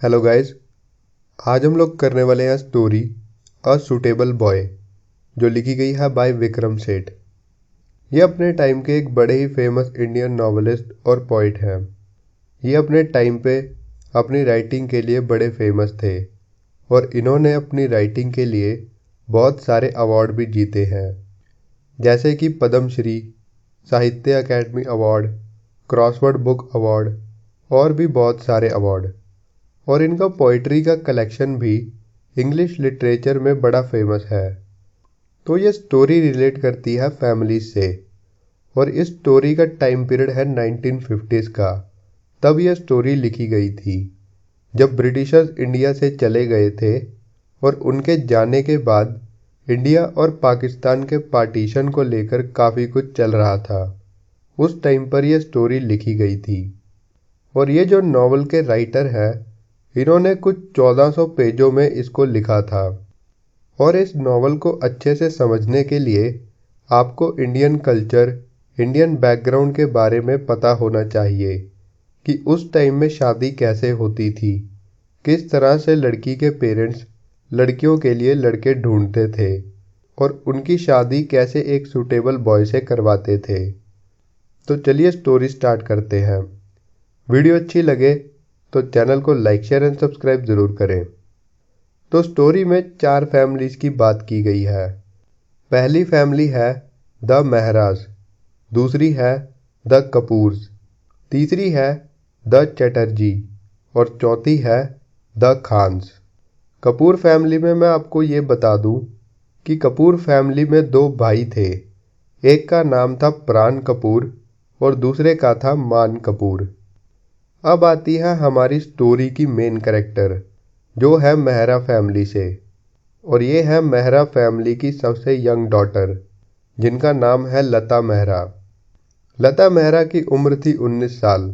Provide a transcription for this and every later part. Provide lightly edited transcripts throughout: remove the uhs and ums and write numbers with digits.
Hello guys. आज हम लोग करने वाले हैं स्टोरी अ सूटेबल बॉय, जो लिखी गई है बाय विक्रम सेठ। ये अपने टाइम के एक बड़े ही फेमस इंडियन नॉवेलिस्ट और पोइट हैं। ये अपने टाइम पे अपनी राइटिंग के लिए बड़े फेमस थे और इन्होंने अपनी राइटिंग के लिए बहुत सारे अवार्ड भी जीते हैं, जैसे कि पद्मश्री, साहित्य academy award, crossword book award और भी बहुत सारे अवार्ड। और इनका पोइट्री का कलेक्शन भी इंग्लिश लिटरेचर में बड़ा फेमस है। तो ये स्टोरी रिलेट करती है फैमिली से और इस स्टोरी का टाइम पीरियड है 1950s का। तब यह स्टोरी लिखी गई थी जब ब्रिटिशर्स इंडिया से चले गए थे और उनके जाने के बाद इंडिया और पाकिस्तान के पार्टीशन को लेकर काफ़ी कुछ चल रहा था। उस टाइम पर यह स्टोरी लिखी गई थी। और ये जो नॉवल के राइटर हैं, इन्होंने कुछ 1400 पेजों में इसको लिखा था। और इस नॉवल को अच्छे से समझने के लिए आपको इंडियन कल्चर, इंडियन बैकग्राउंड के बारे में पता होना चाहिए कि उस टाइम में शादी कैसे होती थी, किस तरह से लड़की के पेरेंट्स लड़कियों के लिए लड़के ढूंढते थे और उनकी शादी कैसे एक सूटेबल बॉय से करवाते थे। तो चलिए स्टोरी स्टार्ट करते हैं। वीडियो अच्छी लगे तो चैनल को लाइक, शेयर एंड सब्सक्राइब ज़रूर करें। तो स्टोरी में 4 फैमिलीज़ की बात की गई है। पहली फैमिली है द मेहराज, दूसरी है द कपूर्स, तीसरी है द चटर्जी और चौथी है द खान्स। कपूर फैमिली में मैं आपको ये बता दूं कि कपूर फैमिली में 2 भाई थे। एक का नाम था प्राण कपूर और दूसरे का था मान कपूर। अब आती है हमारी स्टोरी की मेन कैरेक्टर, जो है मेहरा फैमिली से। और ये है मेहरा फैमिली की सबसे यंग डॉटर, जिनका नाम है लता मेहरा। लता मेहरा की उम्र थी 19 साल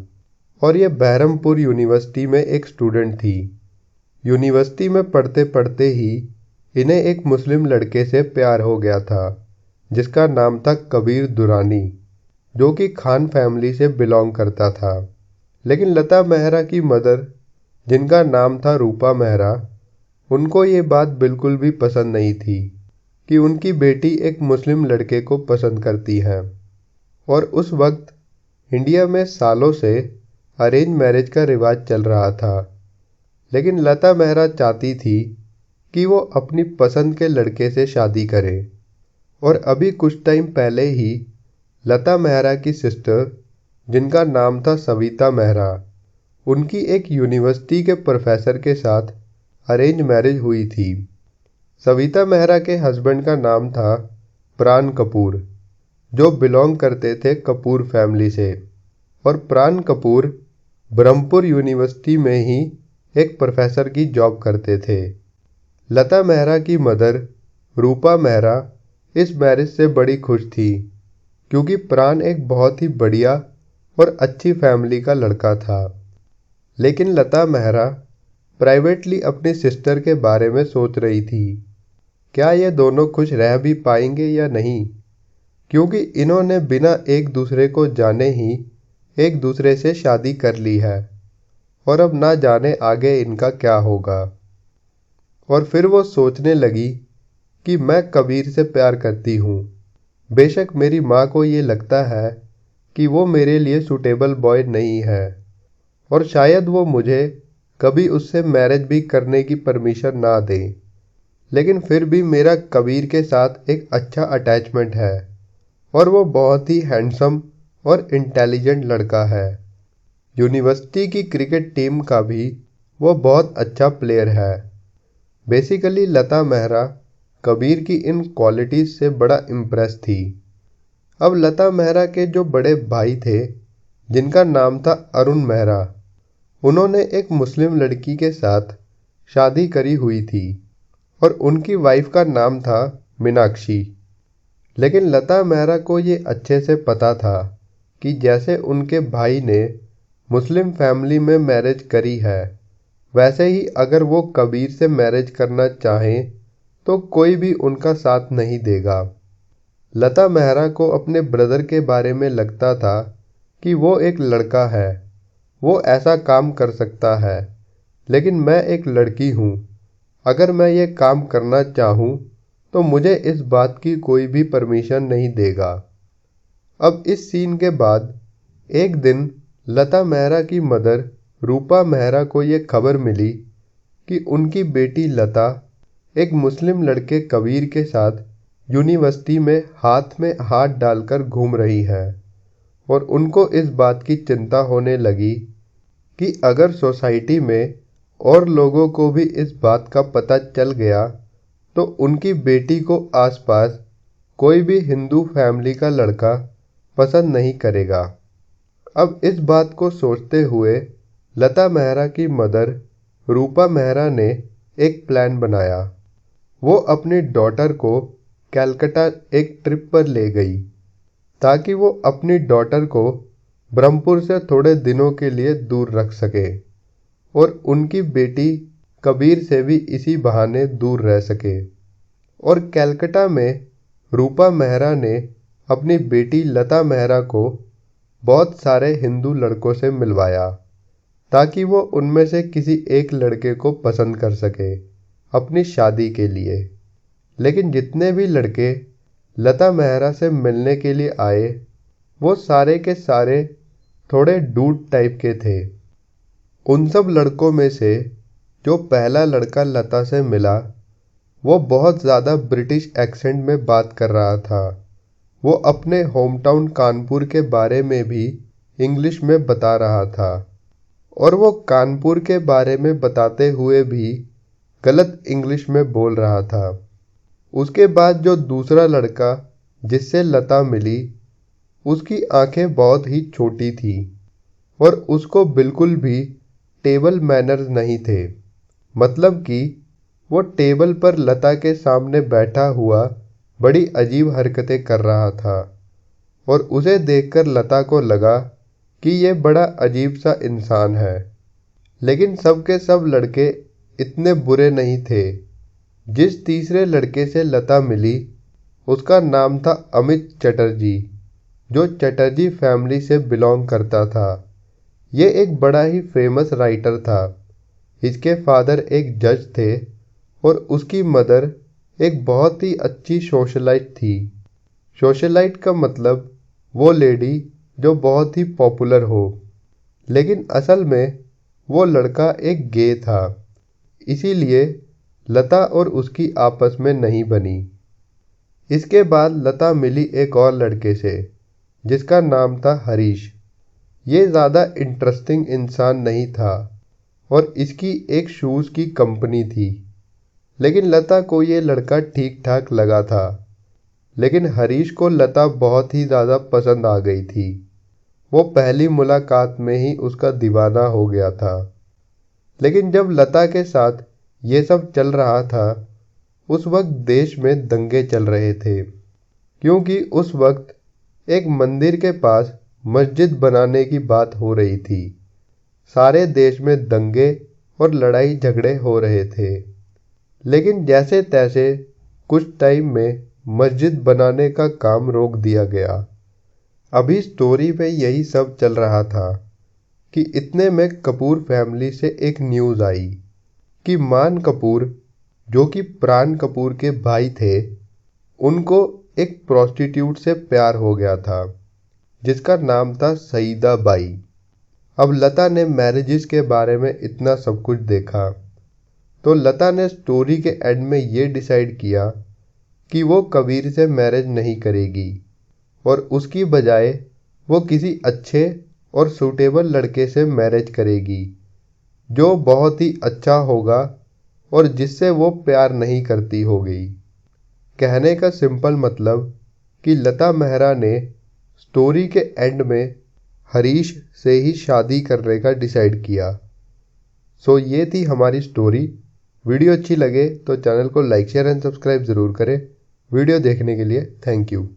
और ये बहरमपुर यूनिवर्सिटी में एक स्टूडेंट थी। यूनिवर्सिटी में पढ़ते पढ़ते ही इन्हें एक मुस्लिम लड़के से प्यार हो गया था, जिसका नाम था कबीर दुरानी, जो कि खान फैमिली से बिलोंग करता था। लेकिन लता मेहरा की मदर, जिनका नाम था रूपा मेहरा, उनको ये बात बिल्कुल भी पसंद नहीं थी कि उनकी बेटी एक मुस्लिम लड़के को पसंद करती है। और उस वक्त इंडिया में सालों से अरेंज मैरिज का रिवाज चल रहा था। लेकिन लता मेहरा चाहती थी कि वो अपनी पसंद के लड़के से शादी करे। और अभी कुछ टाइम पहले ही लता मेहरा की सिस्टर, जिनका नाम था सविता मेहरा, उनकी एक यूनिवर्सिटी के प्रोफेसर के साथ अरेंज मैरिज हुई थी। सविता मेहरा के हस्बैंड का नाम था प्राण कपूर, जो बिलोंग करते थे कपूर फैमिली से। और प्राण कपूर ब्रह्मपुर यूनिवर्सिटी में ही एक प्रोफेसर की जॉब करते थे। लता मेहरा की मदर रूपा मेहरा इस मैरिज से बड़ी खुश थी, क्योंकि प्राण एक बहुत ही बढ़िया और अच्छी फैमिली का लड़का था। लेकिन लता मेहरा प्राइवेटली अपनी सिस्टर के बारे में सोच रही थी, क्या ये दोनों खुश रह भी पाएंगे या नहीं, क्योंकि इन्होंने बिना एक दूसरे को जाने ही एक दूसरे से शादी कर ली है और अब ना जाने आगे इनका क्या होगा। और फिर वो सोचने लगी कि मैं कबीर से प्यार करती हूँ। बेशक मेरी माँ को ये लगता है कि वो मेरे लिए सूटेबल बॉय नहीं है और शायद वो मुझे कभी उससे मैरिज भी करने की परमिशन ना दे, लेकिन फिर भी मेरा कबीर के साथ एक अच्छा अटैचमेंट है और वो बहुत ही हैंडसम और इंटेलिजेंट लड़का है। यूनिवर्सिटी की क्रिकेट टीम का भी वो बहुत अच्छा प्लेयर है। बेसिकली लता मेहरा कबीर की इन क्वालिटीज़ से बड़ा इम्प्रेस थी। अब लता मेहरा के जो बड़े भाई थे, जिनका नाम था अरुण मेहरा, उन्होंने एक मुस्लिम लड़की के साथ शादी करी हुई थी और उनकी वाइफ का नाम था मीनाक्षी। लेकिन लता मेहरा को ये अच्छे से पता था कि जैसे उनके भाई ने मुस्लिम फैमिली में मैरिज करी है, वैसे ही अगर वो कबीर से मैरिज करना चाहें तो कोई भी उनका साथ नहीं देगा। लता मेहरा को अपने ब्रदर के बारे में लगता था कि वो एक लड़का है, वो ऐसा काम कर सकता है, लेकिन मैं एक लड़की हूँ। अगर मैं ये काम करना चाहूँ तो मुझे इस बात की कोई भी परमिशन नहीं देगा। अब इस सीन के बाद एक दिन लता मेहरा की मदर रूपा मेहरा को ये खबर मिली कि उनकी बेटी लता एक मुस्लिम लड़के कबीर के साथ यूनिवर्सिटी में हाथ डालकर घूम रही है। और उनको इस बात की चिंता होने लगी कि अगर सोसाइटी में और लोगों को भी इस बात का पता चल गया तो उनकी बेटी को आसपास कोई भी हिंदू फैमिली का लड़का पसंद नहीं करेगा। अब इस बात को सोचते हुए लता मेहरा की मदर रूपा मेहरा ने एक प्लान बनाया। वो अपनी डॉटर को कलकत्ता एक ट्रिप पर ले गई ताकि वो अपनी डॉटर को ब्रह्मपुर से थोड़े दिनों के लिए दूर रख सके और उनकी बेटी कबीर से भी इसी बहाने दूर रह सके। और कलकत्ता में रूपा मेहरा ने अपनी बेटी लता मेहरा को बहुत सारे हिंदू लड़कों से मिलवाया ताकि वो उनमें से किसी एक लड़के को पसंद कर सके अपनी शादी के लिए। लेकिन जितने भी लड़के लता मेहरा से मिलने के लिए आए वो सारे के सारे थोड़े डूड टाइप के थे। उन सब लड़कों में से जो पहला लड़का लता से मिला वो बहुत ज़्यादा ब्रिटिश एक्सेंट में बात कर रहा था। वो अपने होम टाउन कानपुर के बारे में भी इंग्लिश में बता रहा था और वो कानपुर के बारे में बताते हुए भी गलत इंग्लिश में बोल रहा था। उसके बाद जो दूसरा लड़का जिससे लता मिली उसकी आंखें बहुत ही छोटी थी और उसको बिल्कुल भी टेबल मैनर्स नहीं थे। मतलब कि वो टेबल पर लता के सामने बैठा हुआ बड़ी अजीब हरकतें कर रहा था और उसे देखकर लता को लगा कि ये बड़ा अजीब सा इंसान है। लेकिन सब के सब लड़के इतने बुरे नहीं थे। जिस तीसरे लड़के से लता मिली उसका नाम था अमित चटर्जी, जो चटर्जी फैमिली से बिलोंग करता था। ये एक बड़ा ही फेमस राइटर था। इसके फादर एक जज थे और उसकी मदर एक बहुत ही अच्छी सोशलाइट थी। सोशलाइट का मतलब वो लेडी जो बहुत ही पॉपुलर हो। लेकिन असल में वो लड़का एक गे था, इसीलिए लता और उसकी आपस में नहीं बनी। इसके बाद लता मिली एक और लड़के से जिसका नाम था हरीश। ये ज़्यादा इंटरेस्टिंग इंसान नहीं था और इसकी एक शूज़ की कंपनी थी। लेकिन लता को ये लड़का ठीक ठाक लगा था। लेकिन हरीश को लता बहुत ही ज़्यादा पसंद आ गई थी। वो पहली मुलाकात में ही उसका दीवाना हो गया था। लेकिन जब लता के साथ ये सब चल रहा था उस वक्त देश में दंगे चल रहे थे, क्योंकि उस वक्त एक मंदिर के पास मस्जिद बनाने की बात हो रही थी। सारे देश में दंगे और लड़ाई झगड़े हो रहे थे। लेकिन जैसे तैसे कुछ टाइम में मस्जिद बनाने का काम रोक दिया गया। अभी स्टोरी में यही सब चल रहा था कि इतने में कपूर फैमिली से एक न्यूज़ आई कि मान कपूर, जो कि प्राण कपूर के भाई थे, उनको एक प्रोस्टिट्यूट से प्यार हो गया था जिसका नाम था सईदा बाई। अब लता ने मैरिजेस के बारे में इतना सब कुछ देखा तो लता ने स्टोरी के एंड में ये डिसाइड किया कि वो कबीर से मैरिज नहीं करेगी और उसकी बजाय वो किसी अच्छे और सूटेबल लड़के से मैरिज करेगी जो बहुत ही अच्छा होगा और जिससे वो प्यार नहीं करती होगी। कहने का सिंपल मतलब कि लता मेहरा ने स्टोरी के एंड में हरीश से ही शादी करने का डिसाइड किया। सो ये थी हमारी स्टोरी। वीडियो अच्छी लगे तो चैनल को लाइक शेयर एंड सब्सक्राइब ज़रूर करें। वीडियो देखने के लिए थैंक यू।